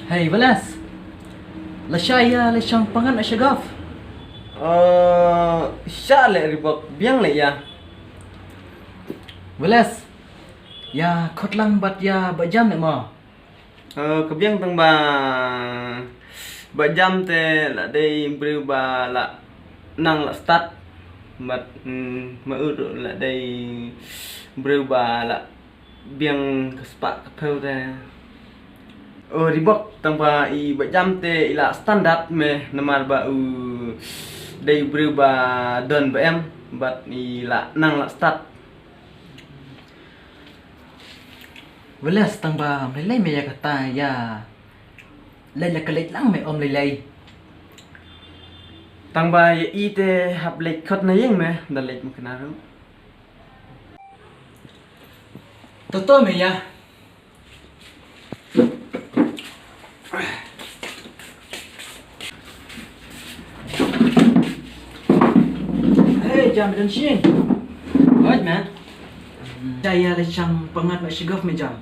Hei Velas, Lashaya leshang pangan asyagaf. Sya le ribok biang le ya. Velas, ya khotlang bat ya bajam ne mo. Kebiang tang ba jam te la dei berubah la nang la start bat ma la dei berubah la biang kespak kepeu te. Ribok tang ba I ba jam te ila standard me namar ba dei berubah don ba em bat ila nang la start. Velas tang ba lelai me ya kata ya. Lai la kalit lang me om lelai. Tang ba ya ite hap lek khot na yeng me dan lek mukna ru. Toto me ya. Hey jam dan sing. Oi man. Saya leshang pangan asyagaf me jam.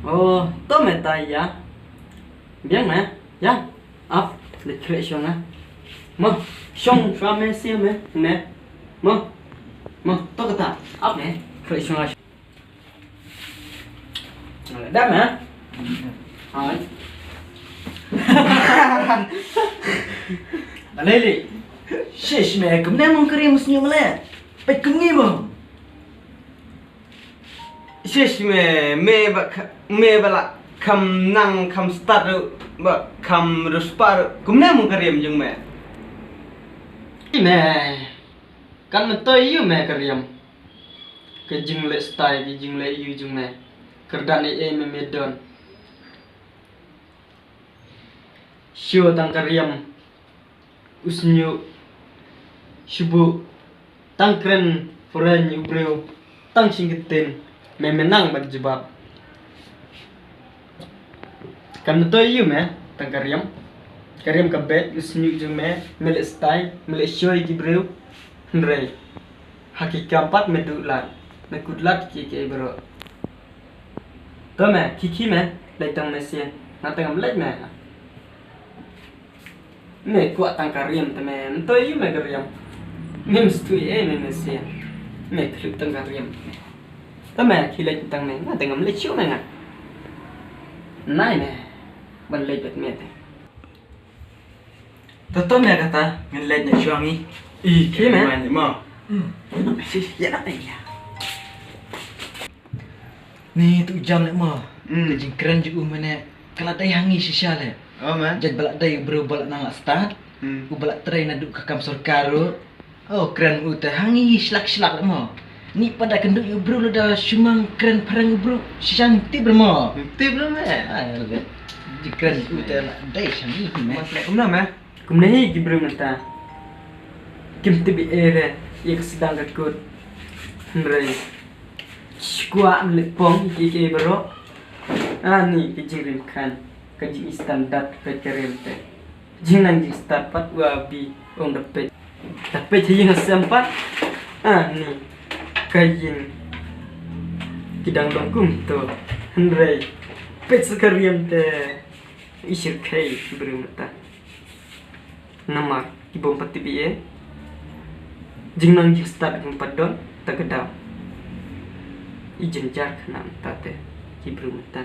To me tai ya. Biang me. Ya. Up le kre shong a. Mo shong shwa me sia me ne. Mo to kata. Up me. Kre shong a. Dah me. Hai. Alele. Shish me kumne mong kari musnyo male. Pet kumngi mo. Shish me bala kam nang kam start ba kam ruspar kumne mong kariam jung me. Me kan me toy yu me kariam. Ke jing le style ke jing le yu jung me. Kerdan e me medon. Syo tang kariam usnyu shubu tang kren foren ubreu tang singiten me menang bag jebab. Kan to yu me tang kariam ka bet usnyu jung me mele style mele shoy gibreu ndrei hakika pat me dulat me kudlat ki bro. To me kiki me lai tang me sien na tang lek me. Me kuat tang kariam temen to yu me kariam. Me mstui me sien. Me kluk tang kariam. To me kilek tang me na tang lek chiu me nga. Nai me ban lek bet me te. Toto me kata ngelej na syuangi. Ki me mo. Shish ya nak ya. Ni tu jam le mo. Kejing keren ju mene kala dai hangi shisha le. Oh man. Jad balak dai bro balak nang start. U balak try na duk kakam sorkaro. Oh keren u te hangi slak le mo. Ni pada kenduk yu bro lo da shumang keren parang bro shisang ti bro mo. Ti bro me. Ah le. Ji keren u te la dai shangi me. Mas le kumna me. Kumna hi gibro menta. Kim tibi ere yak sedang gekut. Ndrei. Skua le pong ki bro. Ni kijing rim kan. Kajing standar kecerem te. Jingan jing start pat wabi on depet. Tapi jing sempat. Ni kajing kidang longkum to. Ndrei. Pet sekariam te. Isir kai berumata. Namar ibom pati biye. Jingan jing start empat don tak kedau. Ijen jar kenam tate. Berumata.